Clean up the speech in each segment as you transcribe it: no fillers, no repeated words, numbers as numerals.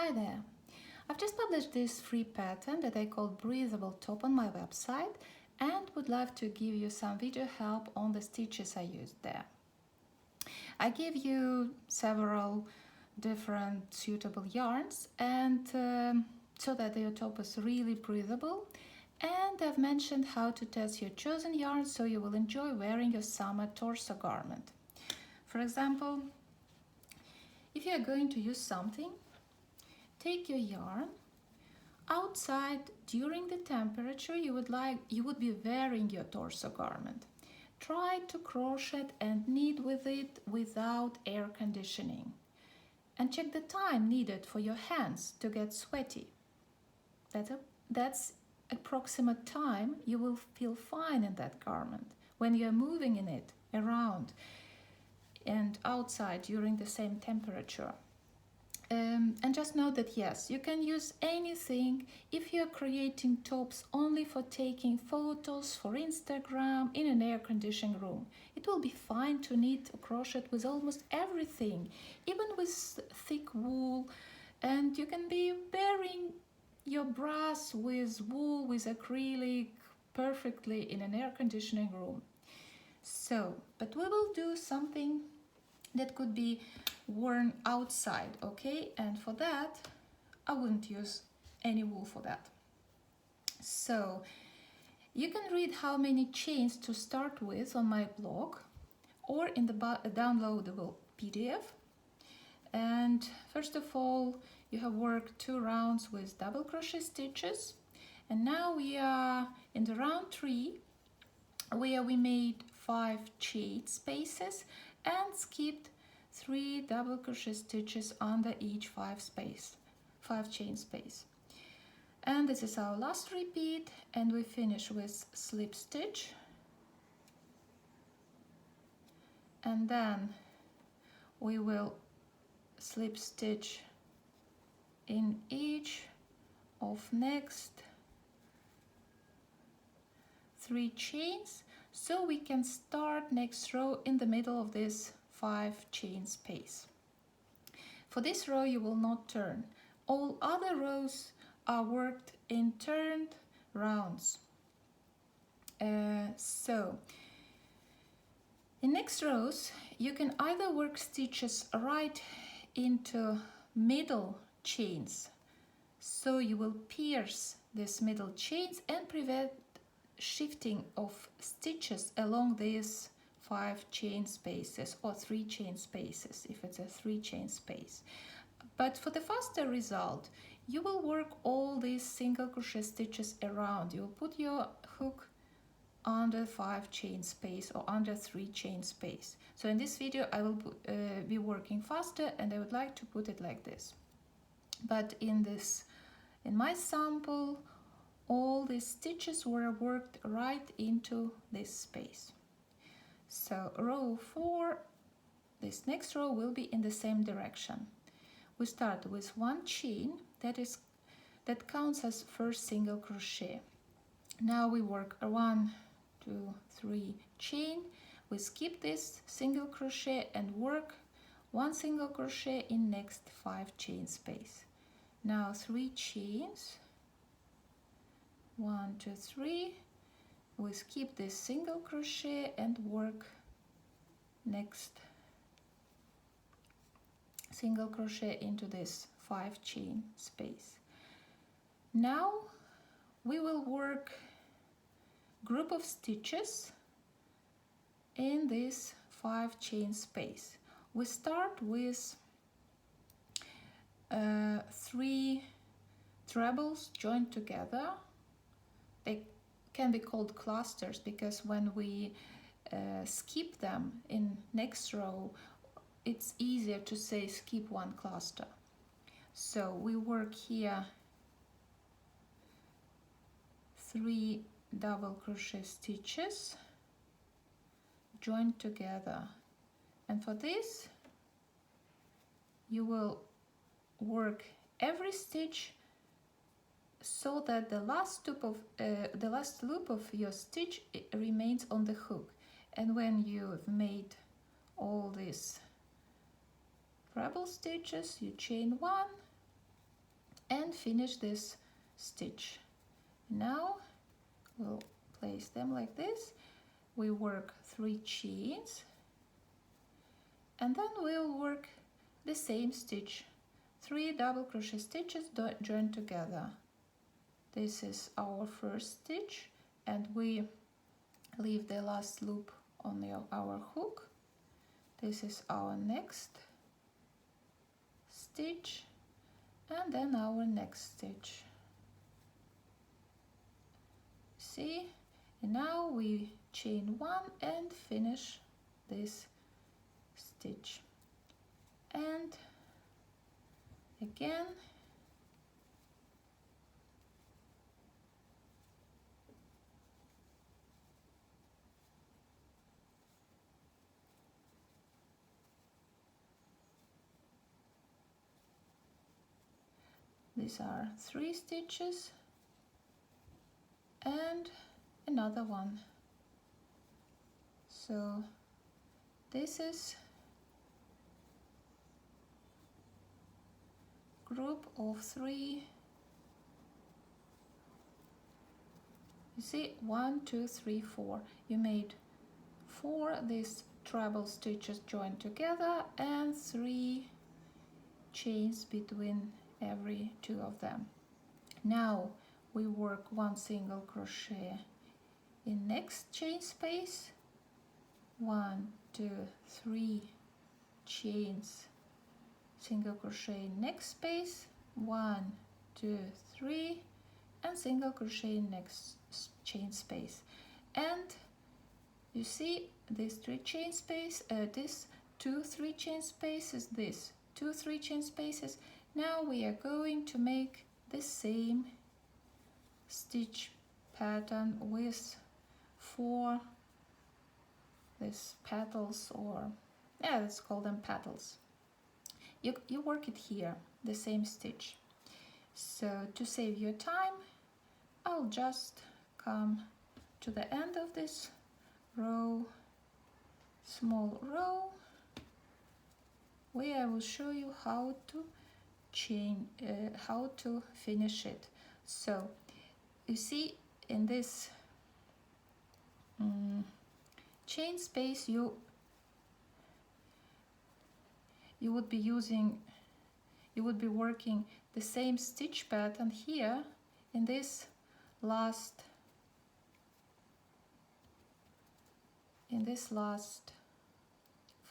Hi there! I've just published this free pattern that I call Breathable Top on my website and would love to give you some video help on the stitches I used there. I give you several different suitable yarns and so that your top is really breathable, and I've mentioned how to test your chosen yarn so you will enjoy wearing your summer torso garment. For example, if you are going to use something, take your yarn outside during the temperature you would be wearing your torso garment. Try to crochet and knit with it without air conditioning. And check the time needed for your hands to get sweaty. That's approximate time you will feel fine in that garment when you are moving in it around and outside during the same temperature. And just know that yes, you can use anything if you're creating tops only for taking photos for Instagram in an air-conditioned room. It will be fine to knit or crochet with almost everything, even with thick wool, and you can be wearing your bras with wool, with acrylic, perfectly in an air-conditioning room. So, but we will do something that could be worn outside, okay? And for that, I wouldn't use any wool for that. So you can read how many chains to start with on my blog or in the downloadable PDF. And first of all, you have worked 2 rounds with double crochet stitches, and now we are in the round 3 where we made 5 chain spaces and skipped 3 double crochet stitches under each 5 chain space. And this is our last repeat, and we finish with slip stitch, and then we will slip stitch in each of next 3 chains, so we can start next row in the middle of this 5 chain space. For this row you will not turn. All other rows are worked in turned rounds. So in next rows you can either work stitches right into middle chains, so you will pierce these middle chains and prevent shifting of stitches along these 5 chain spaces or 3 chain spaces if it's a 3 chain space. But for the faster result, you will work all these single crochet stitches around. You will put your hook under 5 chain space or under 3 chain space. So in this video I will be working faster, and I would like to put it like this. But in my sample, all these stitches were worked right into this space. So row 4, this next row will be in the same direction. We start with 1 chain that counts as first single crochet. Now we work 1, 2, 3 chain. We skip this single crochet and work 1 single crochet in next 5 chain space. Now 3 chains, 1, 2, 3. We skip this single crochet and work next single crochet into this 5 chain space. Now we will work group of stitches in this 5 chain space. We start with 3 trebles joined together. They can be called clusters because when we skip them in next row, it's easier to say skip 1 cluster. So we work here 3 double crochet stitches joined together, and for this you will work every stitch so that the last loop of your stitch remains on the hook. And when you've made all these treble stitches, you chain 1 and finish this stitch. Now we'll place them like this. We work 3 chains, and then we'll work the same stitch, 3 double crochet stitches joined together. This is our first stitch, and we leave the last loop on our hook. This is our next stitch, and then our next stitch. See, and now we chain 1 and finish this stitch, and again these are 3 stitches and another one. So this is group of 3. You see, 1, 2, 3, 4. You made 4 these treble stitches joined together and 3 chains between every 2 of them. Now we work 1 single crochet in next chain space, 1, 2, 3 chains, single crochet next space, 1, 2, 3, and single crochet next chain space. And you see this 3 chain space, this 2 3 chain spaces, this 2 3 chain spaces. Now we are going to make the same stitch pattern with 4 these petals, or yeah, let's call them petals. You work it here, the same stitch. So to save your time, I'll just come to the end of this row, small row, where I will show you how to how to finish it. So you see in this chain space you would be working the same stitch pattern here in this last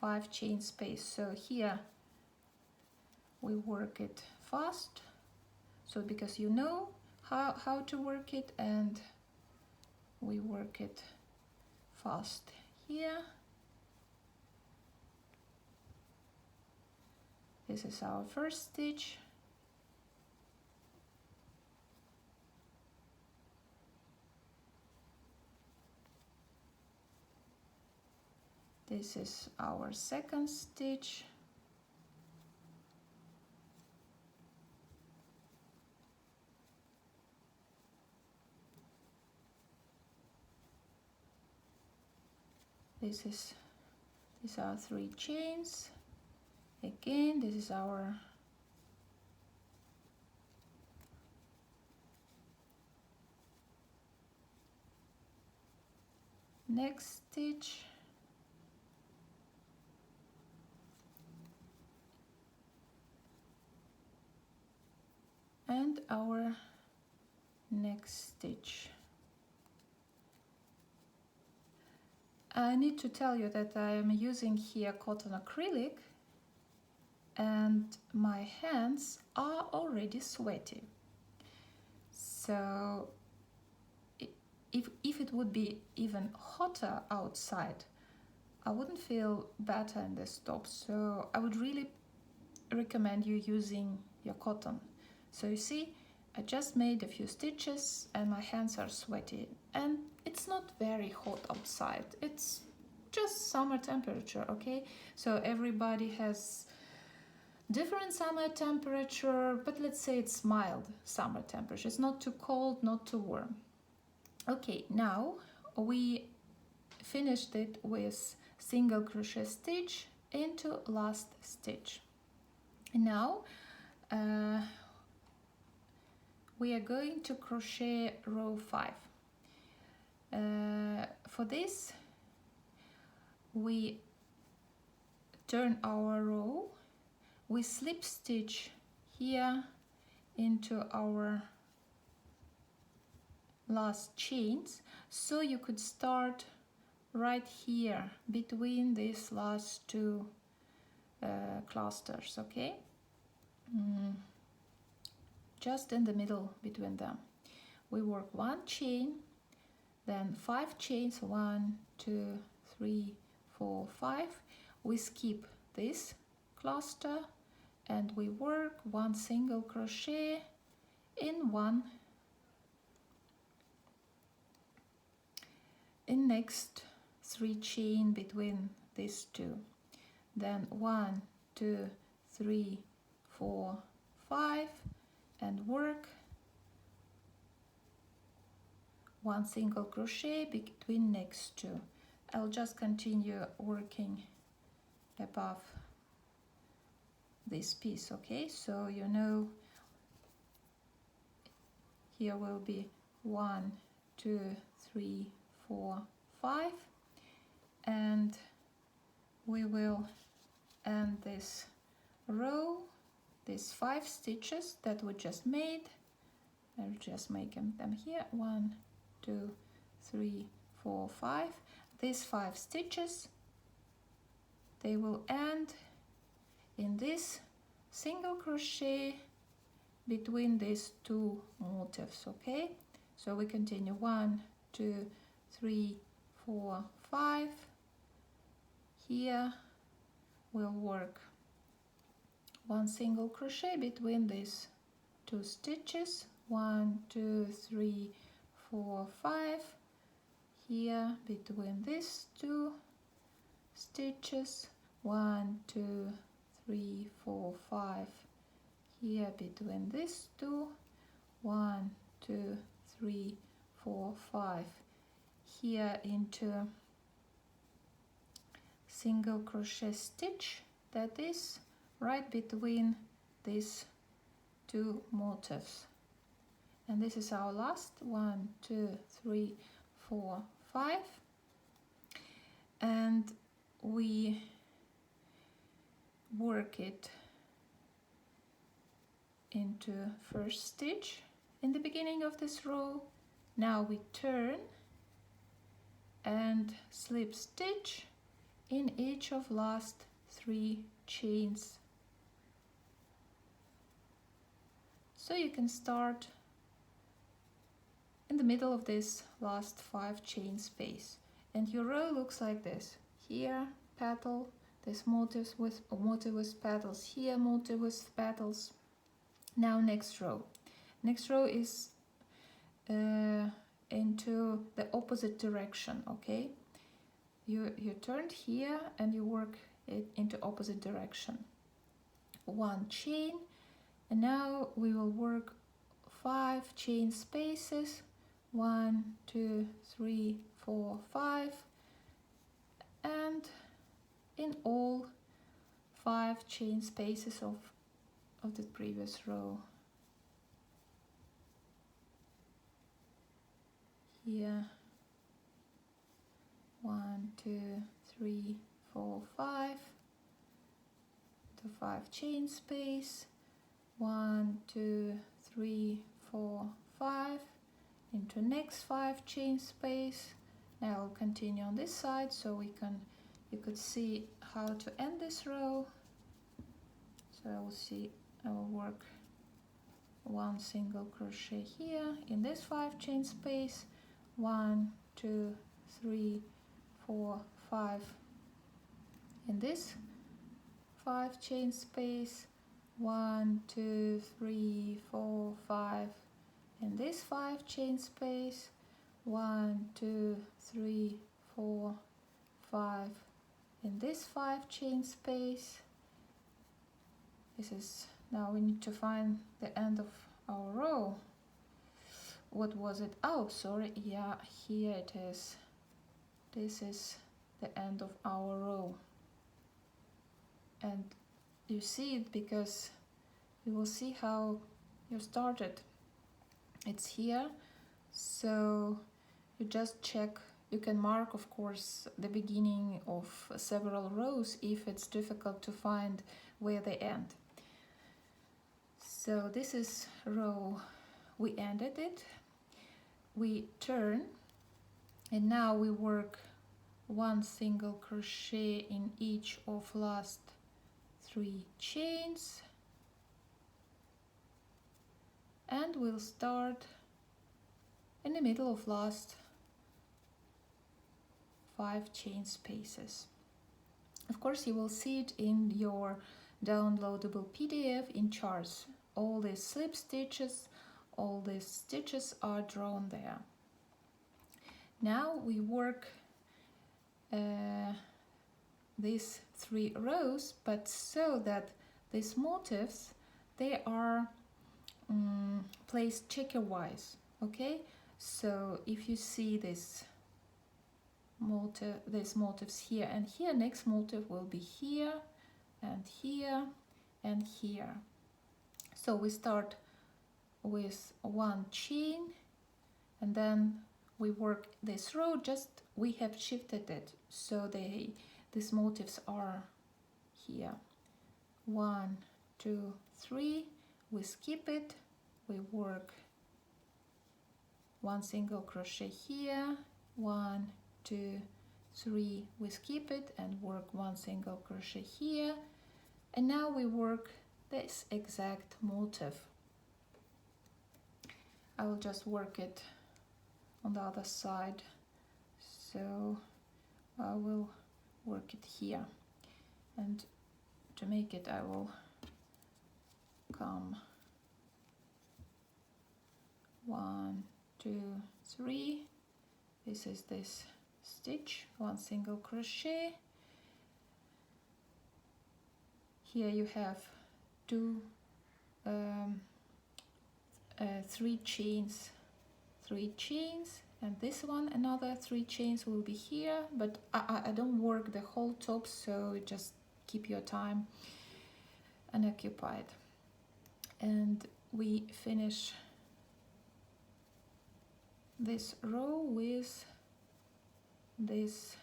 5 chain space. So here we work it fast, so because you know how to work it, and we work it fast here. This is our first stitch. This is our second stitch. These are 3 chains. Again, this is our next stitch. And our next stitch. I need to tell you that I am using here cotton acrylic, and my hands are already sweaty. So if it would be even hotter outside, I wouldn't feel better in this top. So I would really recommend you using your cotton. So you see, I just made a few stitches and my hands are sweaty, and it's not very hot outside. It's just summer temperature, okay? So everybody has different summer temperature, but let's say it's mild summer temperature. It's not too cold, not too warm. Okay, now we finished it with single crochet stitch into last stitch. And now we are going to crochet row 5. For this, we turn our row, we slip stitch here into our last chains, so you could start right here between these last two clusters, okay? Just in the middle between them. We work 1 chain, then 5 chains, 1, 2, 3, 4, 5. We skip this cluster and we work 1 single crochet in next 3 chain between these two. Then 1, 2, 3, 4, 5, and work 1 single crochet between next two. I'll just continue working above this piece, okay? So you know here will be 1, 2, 3, 4, 5, and we will end this row, these 5 stitches that we just made. I'll just make them here, 1, 2, 3, 4, 5. These 5 stitches, they will end in this single crochet between these two motifs, okay? So we continue 1, 2, 3, 4, 5. Here we'll work 1 single crochet between these 2 stitches, 1, 2, 3, 4, 5. Here between these 2 stitches, 1, 2, 3, 4, 5. Here between these 2, 1, 2, 3, 4, 5. Here into single crochet stitch that is right between these 2 motifs. And this is our last 1, 2, 3, 4, 5. And we work it into first stitch in the beginning of this row. Now we turn and slip stitch in each of last 3 chains. So you can start in the middle of this last 5 chain space, and your row looks like this. Here petal, this motif with petals, here motif with petals. Now next row is into the opposite direction, okay? You turned here and you work it into opposite direction. 1 chain, and now we will work 5 chain spaces, 1, 2, 3, 4, 5, and in all 5 chain spaces of the previous row. Here 1, 2, 3, 4, 5, to 5 chain space, 1, 2, 3, 4, 5, into next 5 chain space. Now I'll continue on this side so you could see how to end this row. So I will work 1 single crochet here in this 5 chain space, 1, 2, 3, 4, 5 in this 5 chain space, 1, 2, 3, 4, 5 in this 5 chain space, 1, 2, 3, 4, 5 in this 5 chain space. This is, now we need to find the end of our row. What was it? Oh, sorry, yeah, here it is. This is the end of our row. And you see it because you will see how you started. it's here. So you just check. You can mark, of course, the beginning of several rows if it's difficult to find where they end. So this is row, we ended it. We turn, and now we work 1 single crochet in each of last 3 chains, and we'll start in the middle of last 5 chain spaces. Of course, you will see it in your downloadable PDF in charts. All these slip stitches, all these stitches are drawn there. Now we work these 3 rows, but so that these motifs, they are placed checker-wise. Okay, so if you see this motif, these motifs here and here, next motif will be here and here and here. So we start with 1 chain, and then we work this row, just we have shifted it so these motifs are here. 1, 2, 3, we skip it, we work 1 single crochet here, 1, 2, 3, we skip it and work 1 single crochet here, and now we work this exact motif. I will just work it on the other side, so I will work it here, and to make it I will come 1, 2, 3, this is this stitch, 1 single crochet. Here you have 3 chains, and this one another 3 chains will be here, but I don't work the whole top, so just keep your time unoccupied. And we finish this row with this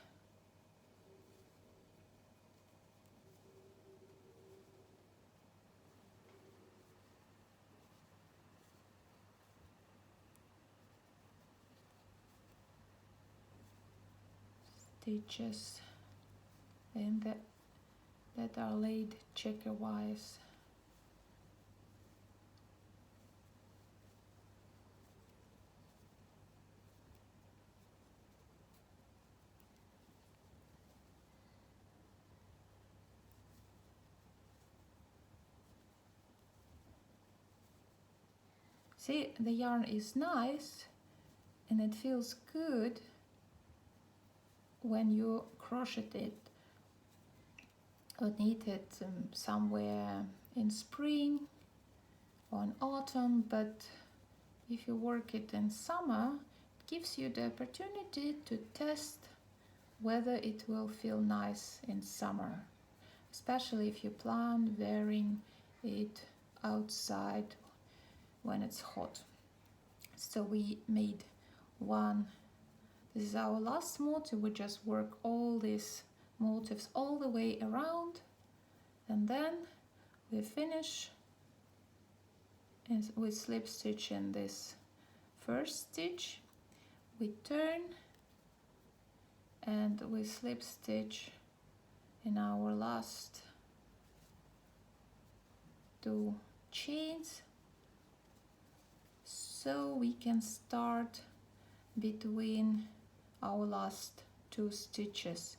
stitches that are laid checker-wise. See, the yarn is nice and it feels good when you crochet it or knit it somewhere in spring or in autumn, but if you work it in summer, it gives you the opportunity to test whether it will feel nice in summer, especially if you plan wearing it outside when it's hot. So we made 1, this is our last motif. We just work all these motifs all the way around, and then we finish with slip stitch in this first stitch. We turn and we slip stitch in our last 2 chains, so we can start between our last 2 stitches.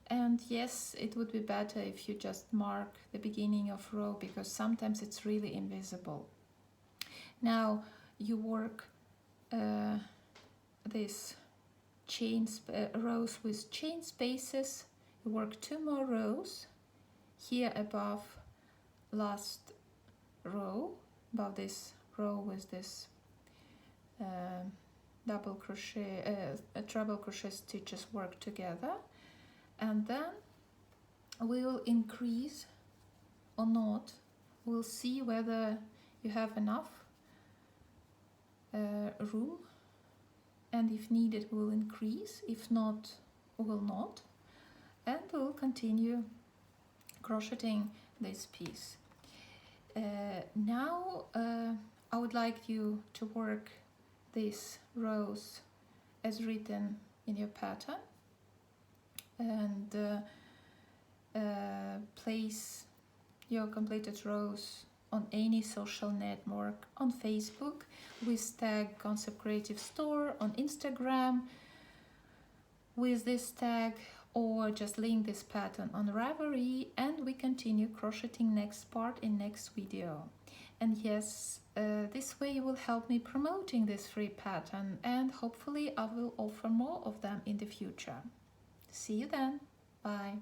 And yes, it would be better if you just mark the beginning of row, because sometimes it's really invisible. Now you work these rows with chain spaces. You work 2 more rows here above last row, above this row with this double crochet, treble crochet stitches work together, and then we will increase or not. We'll see whether you have enough room, and if needed we'll increase, if not we will not, and we'll continue crocheting this piece. Now I would like you to work these rows as written in your pattern, and place your completed rows on any social network, on Facebook with tag Concept Creative Store, on Instagram with this tag, or just link this pattern on Ravelry, and we continue crocheting next part in next video. And yes, this way you will help me promoting this free pattern, and hopefully I will offer more of them in the future. See you then. Bye.